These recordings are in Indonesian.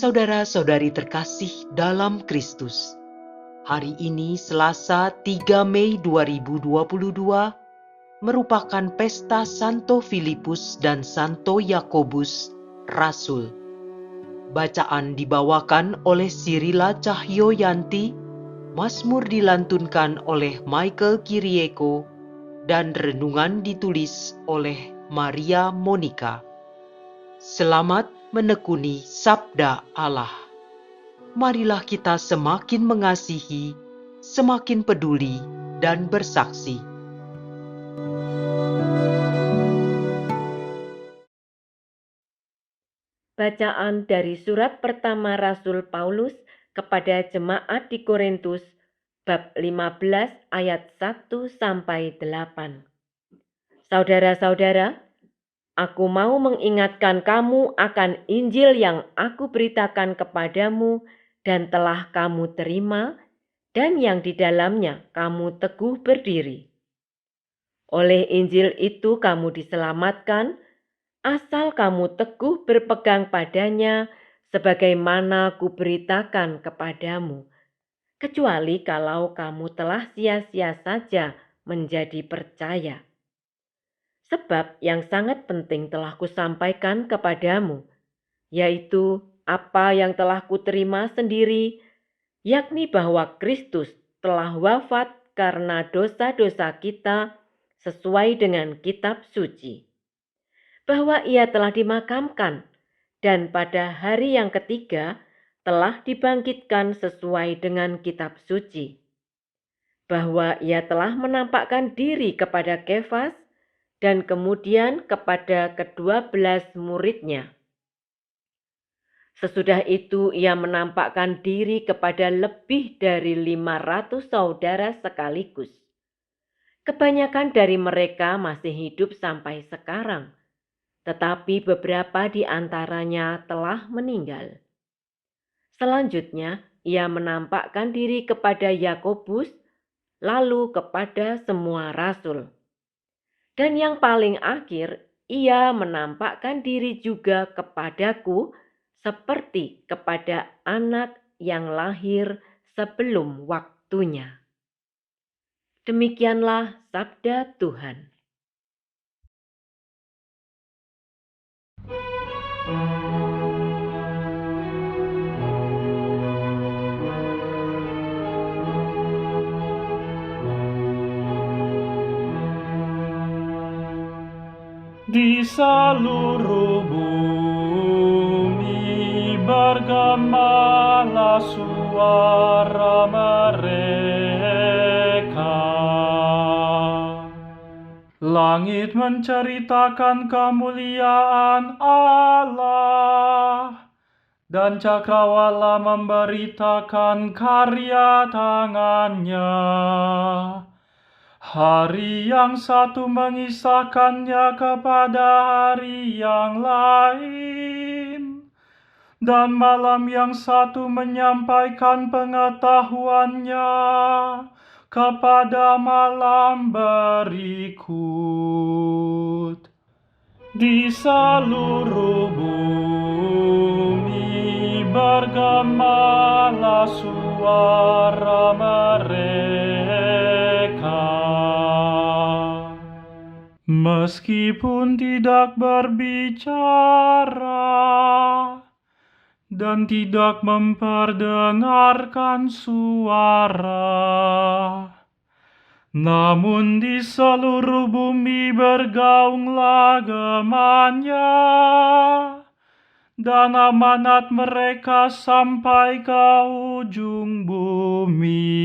Saudara-saudari terkasih dalam Kristus, hari ini Selasa 3 Mei 2022 merupakan pesta Santo Filipus dan Santo Yakobus, Rasul. Bacaan dibawakan oleh Sirila Cahyoyanti, Mazmur dilantunkan oleh Michael Kirieko, dan renungan ditulis oleh Maria Monica. Selamat menekuni Sabda Allah. Marilah kita semakin mengasihi, semakin peduli, dan bersaksi. Bacaan dari surat pertama Rasul Paulus kepada jemaat di Korintus, bab 15 ayat 1-8. Saudara-saudara, aku mau mengingatkan kamu akan Injil yang aku beritakan kepadamu dan telah kamu terima, dan yang di dalamnya kamu teguh berdiri. Oleh Injil itu kamu diselamatkan, asal kamu teguh berpegang padanya sebagaimana kuberitakan kepadamu, kecuali kalau kamu telah sia-sia saja menjadi percaya. Sebab yang sangat penting telah kusampaikan kepadamu, yaitu apa yang telah kuterima sendiri, yakni bahwa Kristus telah wafat karena dosa-dosa kita sesuai dengan kitab suci, bahwa ia telah dimakamkan dan pada hari yang ketiga telah dibangkitkan sesuai dengan kitab suci, bahwa ia telah menampakkan diri kepada Kefas dan kemudian kepada ke-12 muridnya. Sesudah itu ia menampakkan diri kepada lebih dari 500 saudara sekaligus. Kebanyakan dari mereka masih hidup sampai sekarang, tetapi beberapa di antaranya telah meninggal. Selanjutnya ia menampakkan diri kepada Yakobus, lalu kepada semua rasul. Dan yang paling akhir, ia menampakkan diri juga kepadaku seperti kepada anak yang lahir sebelum waktunya. Demikianlah sabda Tuhan. Di seluruh bumi bergemalah suara mereka. Langit menceritakan kemuliaan Allah, dan cakrawala memberitakan karya tangannya. Hari yang satu mengisahkannya kepada hari yang lain, dan malam yang satu menyampaikan pengetahuannya kepada malam berikut. Di seluruh bumi bergemalah suara mereka. Meskipun tidak berbicara dan tidak memperdengarkan suara, namun di seluruh bumi bergaunglah gemanya, dan amanat mereka sampai ke ujung bumi.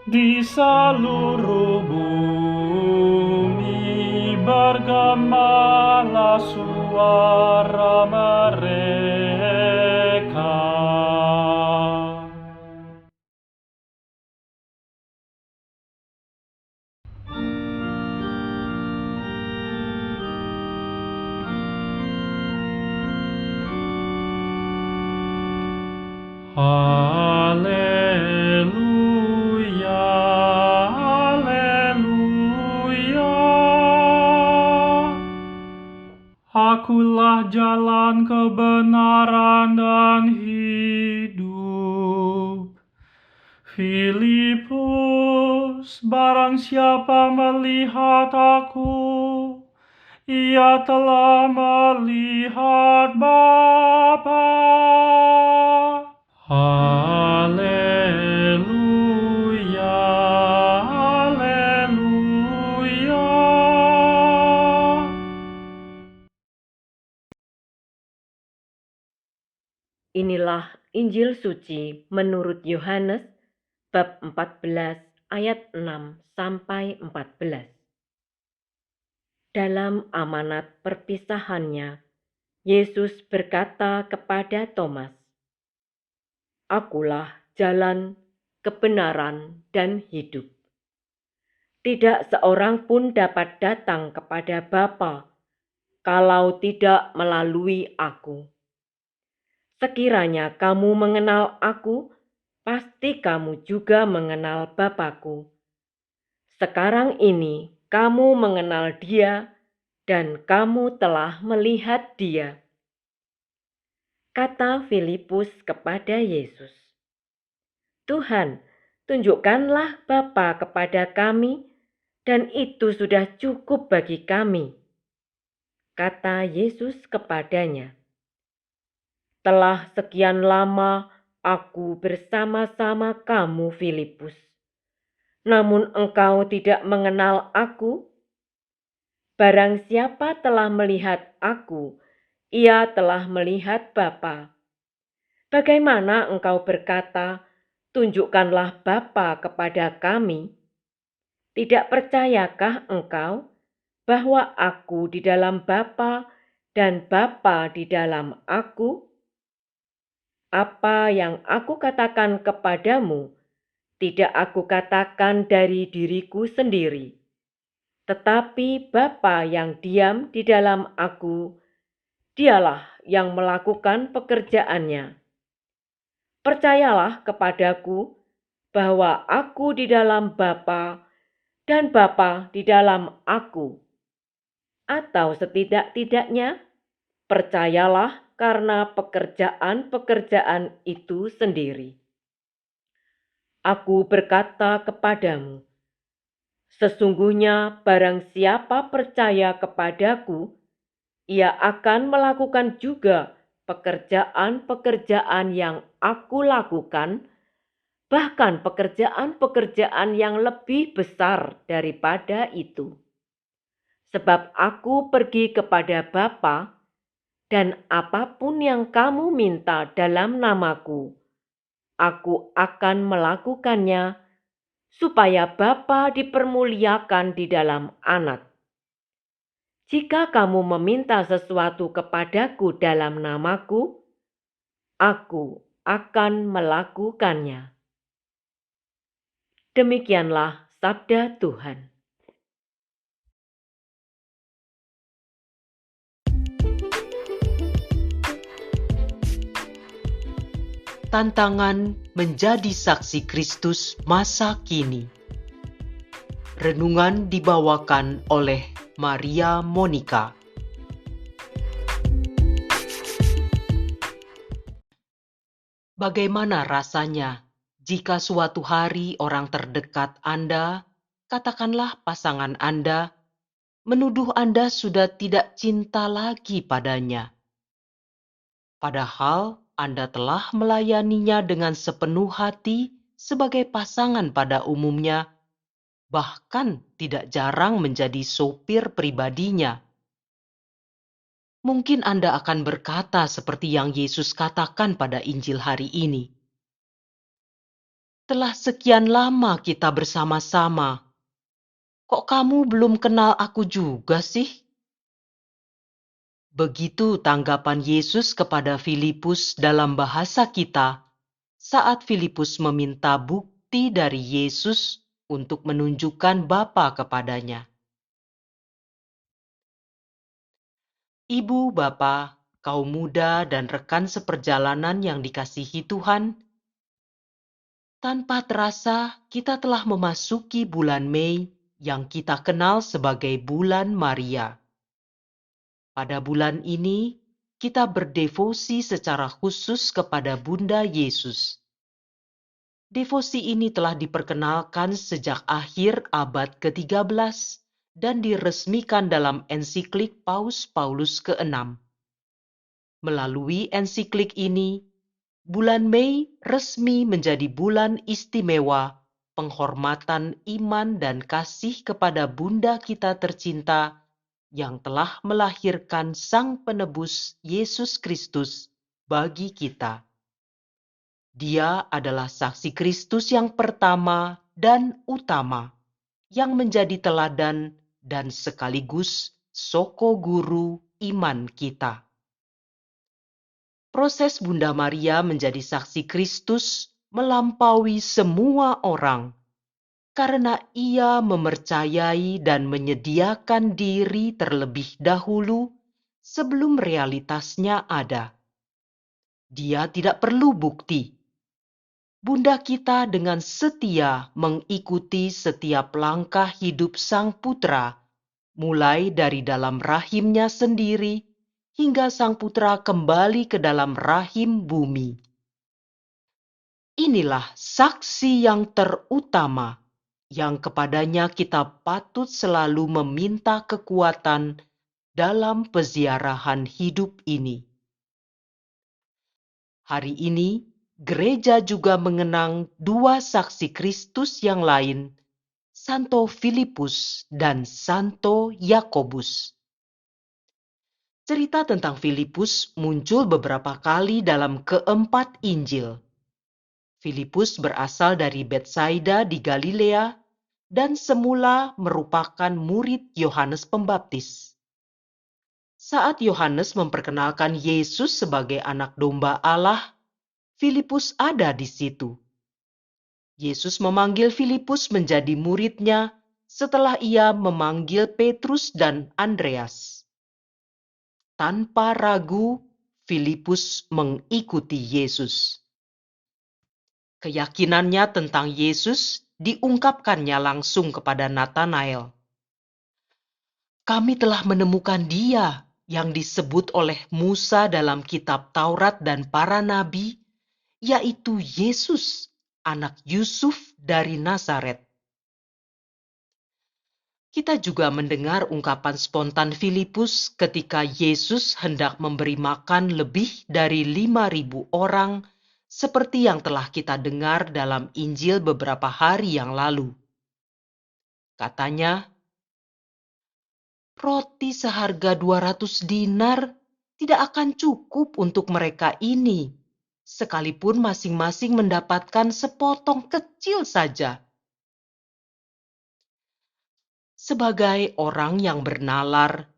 Di seluruh bumi bergemalah suara mereka. Haleluya, haleluya, Akulah jalan kebenaran dan hidup. Filipus, barang siapa melihat aku, ia telah melihat Bapa. Haleluya, haleluya. Inilah Injil suci menurut Yohanes bab 14 ayat 6 sampai 14. Dalam amanat perpisahannya, Yesus berkata kepada Thomas, "Akulah jalan, kebenaran, dan hidup. Tidak seorang pun dapat datang kepada Bapa kalau tidak melalui aku. Sekiranya kamu mengenal aku, pasti kamu juga mengenal Bapa-Ku. Sekarang ini kamu mengenal Dia dan kamu telah melihat Dia." Kata Filipus kepada Yesus, "Tuhan, tunjukkanlah Bapa kepada kami, dan itu sudah cukup bagi kami." Kata Yesus kepadanya, "Telah sekian lama aku bersama-sama kamu, Filipus. Namun engkau tidak mengenal aku? Barang siapa telah melihat aku, ia telah melihat Bapa. Bagaimana engkau berkata, 'Tunjukkanlah Bapa kepada kami'? Tidak percayakah engkau bahwa aku di dalam Bapa dan Bapa di dalam aku? Apa yang aku katakan kepadamu, tidak aku katakan dari diriku sendiri, tetapi Bapa yang diam di dalam aku, Dialah yang melakukan pekerjaannya. Percayalah kepadaku bahwa aku di dalam Bapa dan Bapa di dalam aku. Atau setidak-tidaknya, percayalah karena pekerjaan-pekerjaan itu sendiri. Aku berkata kepadamu, sesungguhnya barang siapa percaya kepadaku, ia akan melakukan juga pekerjaan-pekerjaan yang aku lakukan, bahkan pekerjaan-pekerjaan yang lebih besar daripada itu. Sebab aku pergi kepada Bapa, dan apapun yang kamu minta dalam namaku, aku akan melakukannya, supaya Bapa dipermuliakan di dalam Anak. Jika kamu meminta sesuatu kepadaku dalam namaku, aku akan melakukannya." Demikianlah sabda Tuhan. Tantangan menjadi saksi Kristus masa kini. Renungan dibawakan oleh Maria Monica. Bagaimana rasanya jika suatu hari orang terdekat Anda, katakanlah pasangan Anda, menuduh Anda sudah tidak cinta lagi padanya? Padahal Anda telah melayaninya dengan sepenuh hati sebagai pasangan pada umumnya, bahkan tidak jarang menjadi sopir pribadinya. Mungkin Anda akan berkata seperti yang Yesus katakan pada Injil hari ini. "Telah sekian lama kita bersama-sama, kok kamu belum kenal aku juga sih?" Begitu tanggapan Yesus kepada Filipus dalam bahasa kita saat Filipus meminta bukti dari Yesus untuk menunjukkan Bapa kepadanya. Ibu, Bapa, kaum muda, dan rekan seperjalanan yang dikasihi Tuhan, tanpa terasa kita telah memasuki bulan Mei yang kita kenal sebagai bulan Maria. Pada bulan ini, kita berdevosi secara khusus kepada Bunda Yesus. Devosi ini telah diperkenalkan sejak akhir abad ke-13 dan diresmikan dalam ensiklik Paus Paulus ke-6. Melalui ensiklik ini, bulan Mei resmi menjadi bulan istimewa penghormatan iman dan kasih kepada Bunda kita tercinta yang telah melahirkan Sang Penebus Yesus Kristus bagi kita. Dia adalah saksi Kristus yang pertama dan utama, yang menjadi teladan dan sekaligus soko guru iman kita. Proses Bunda Maria menjadi saksi Kristus melampaui semua orang, karena ia mempercayai dan menyediakan diri terlebih dahulu sebelum realitasnya ada. Dia tidak perlu bukti. Bunda kita dengan setia mengikuti setiap langkah hidup Sang Putra, mulai dari dalam rahimnya sendiri hingga Sang Putra kembali ke dalam rahim bumi. Inilah saksi yang terutama, yang kepadanya kita patut selalu meminta kekuatan dalam peziarahan hidup ini. Hari ini, gereja juga mengenang dua saksi Kristus yang lain, Santo Filipus dan Santo Yakobus. Cerita tentang Filipus muncul beberapa kali dalam keempat Injil. Filipus berasal dari Betsaida di Galilea dan semula merupakan murid Yohanes Pembaptis. Saat Yohanes memperkenalkan Yesus sebagai anak domba Allah, Filipus ada di situ. Yesus memanggil Filipus menjadi muridnya setelah ia memanggil Petrus dan Andreas. Tanpa ragu, Filipus mengikuti Yesus. Keyakinannya tentang Yesus diungkapkannya langsung kepada Nathanael. Kami telah menemukan Dia yang disebut oleh Musa dalam kitab Taurat dan para nabi, yaitu Yesus, anak Yusuf dari Nazaret. Kita juga mendengar ungkapan spontan Filipus ketika Yesus hendak memberi makan lebih dari 5.000 orang, seperti yang telah kita dengar dalam Injil beberapa hari yang lalu. Katanya, roti seharga 200 dinar tidak akan cukup untuk mereka ini, sekalipun masing-masing mendapatkan sepotong kecil saja. Sebagai orang yang bernalar,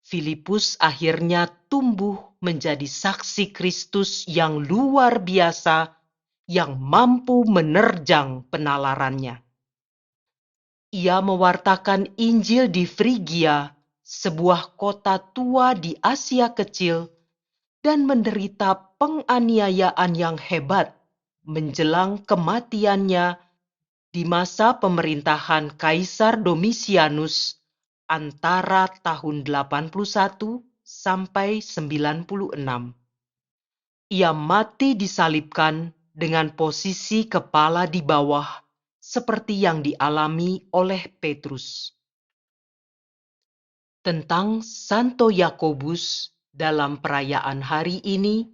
Filipus akhirnya tumbuh menjadi saksi Kristus yang luar biasa, yang mampu menerjang penalarannya. Ia mewartakan Injil di Frigia, sebuah kota tua di Asia Kecil, dan menderita penganiayaan yang hebat menjelang kematiannya di masa pemerintahan Kaisar Domitianus antara tahun 81 sampai 96. Ia mati disalibkan dengan posisi kepala di bawah seperti yang dialami oleh Petrus. Tentang Santo Yakobus dalam perayaan hari ini,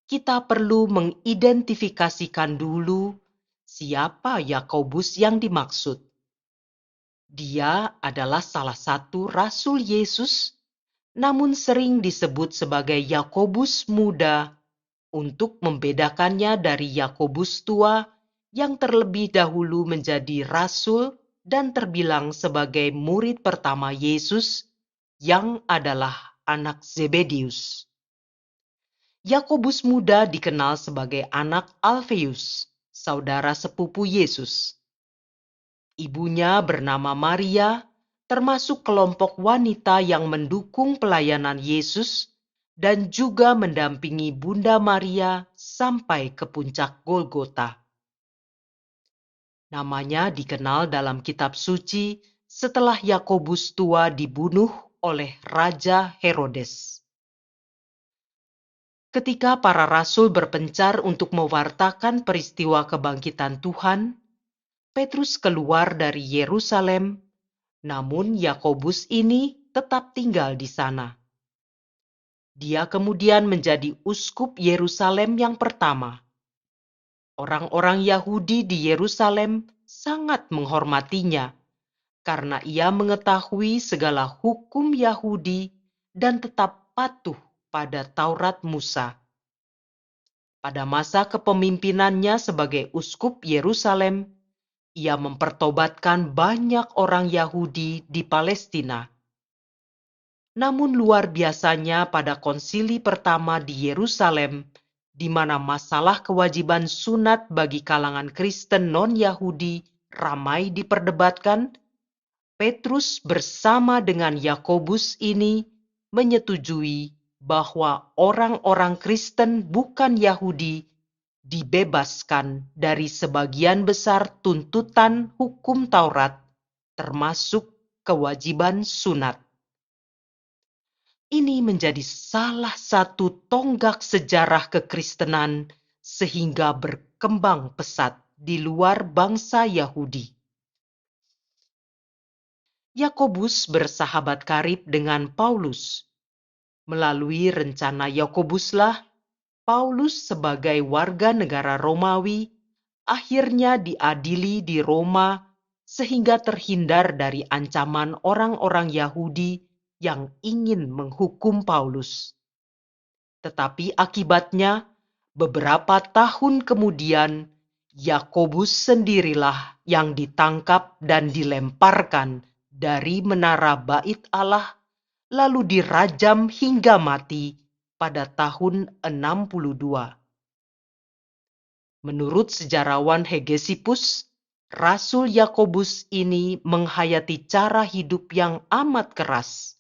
kita perlu mengidentifikasikan dulu siapa Yakobus yang dimaksud. Dia adalah salah satu Rasul Yesus, namun sering disebut sebagai Yakobus muda untuk membedakannya dari Yakobus tua yang terlebih dahulu menjadi rasul dan terbilang sebagai murid pertama Yesus yang adalah anak Zebedius. Yakobus muda dikenal sebagai anak Alfeus, saudara sepupu Yesus. Ibunya bernama Maria, termasuk kelompok wanita yang mendukung pelayanan Yesus dan juga mendampingi Bunda Maria sampai ke puncak Golgota. Namanya dikenal dalam kitab suci setelah Yakobus tua dibunuh oleh Raja Herodes. Ketika para rasul berpencar untuk mewartakan peristiwa kebangkitan Tuhan, Petrus keluar dari Yerusalem, namun Yakobus ini tetap tinggal di sana. Dia kemudian menjadi uskup Yerusalem yang pertama. Orang-orang Yahudi di Yerusalem sangat menghormatinya karena ia mengetahui segala hukum Yahudi dan tetap patuh pada Taurat Musa. Pada masa kepemimpinannya sebagai uskup Yerusalem, ia mempertobatkan banyak orang Yahudi di Palestina. Namun luar biasanya pada konsili pertama di Yerusalem, di mana masalah kewajiban sunat bagi kalangan Kristen non-Yahudi ramai diperdebatkan, Petrus bersama dengan Yakobus ini menyetujui bahwa orang-orang Kristen bukan Yahudi dibebaskan dari sebagian besar tuntutan hukum Taurat, termasuk kewajiban sunat. Ini menjadi salah satu tonggak sejarah kekristenan sehingga berkembang pesat di luar bangsa Yahudi. Yakobus bersahabat karib dengan Paulus. Melalui rencana Yakobuslah, Paulus sebagai warga negara Romawi akhirnya diadili di Roma sehingga terhindar dari ancaman orang-orang Yahudi yang ingin menghukum Paulus. Tetapi akibatnya, beberapa tahun kemudian, Yakobus sendirilah yang ditangkap dan dilemparkan dari menara Bait Allah, lalu dirajam hingga mati pada tahun 62. Menurut sejarawan Hegesippus, Rasul Yakobus ini menghayati cara hidup yang amat keras.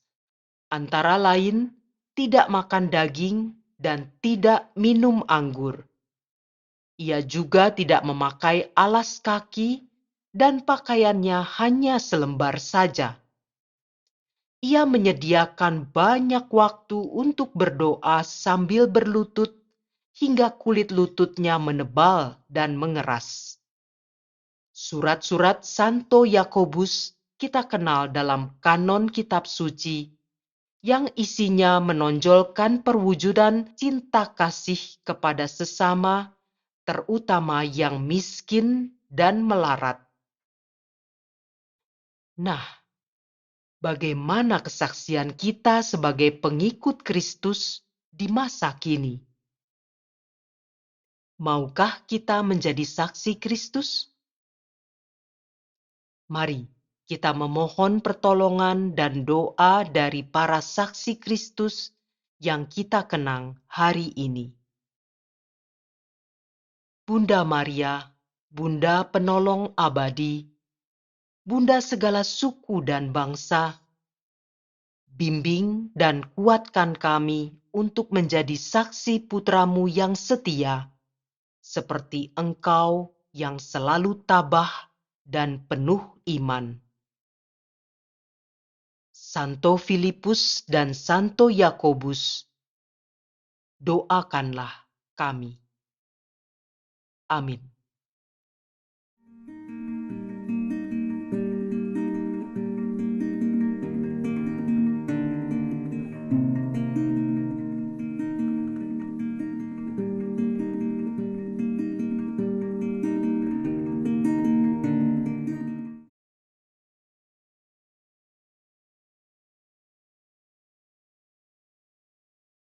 Antara lain, tidak makan daging dan tidak minum anggur. Ia juga tidak memakai alas kaki dan pakaiannya hanya selembar saja. Ia menyediakan banyak waktu untuk berdoa sambil berlutut hingga kulit lututnya menebal dan mengeras. Surat-surat Santo Yakobus kita kenal dalam kanon kitab suci yang isinya menonjolkan perwujudan cinta kasih kepada sesama, terutama yang miskin dan melarat. Nah, bagaimana kesaksian kita sebagai pengikut Kristus di masa kini? Maukah kita menjadi saksi Kristus? Mari kita memohon pertolongan dan doa dari para saksi Kristus yang kita kenang hari ini. Bunda Maria, Bunda penolong abadi, Bunda segala suku dan bangsa, bimbing dan kuatkan kami untuk menjadi saksi putramu yang setia, seperti Engkau yang selalu tabah dan penuh iman. Santo Filipus dan Santo Yakobus, doakanlah kami. Amin.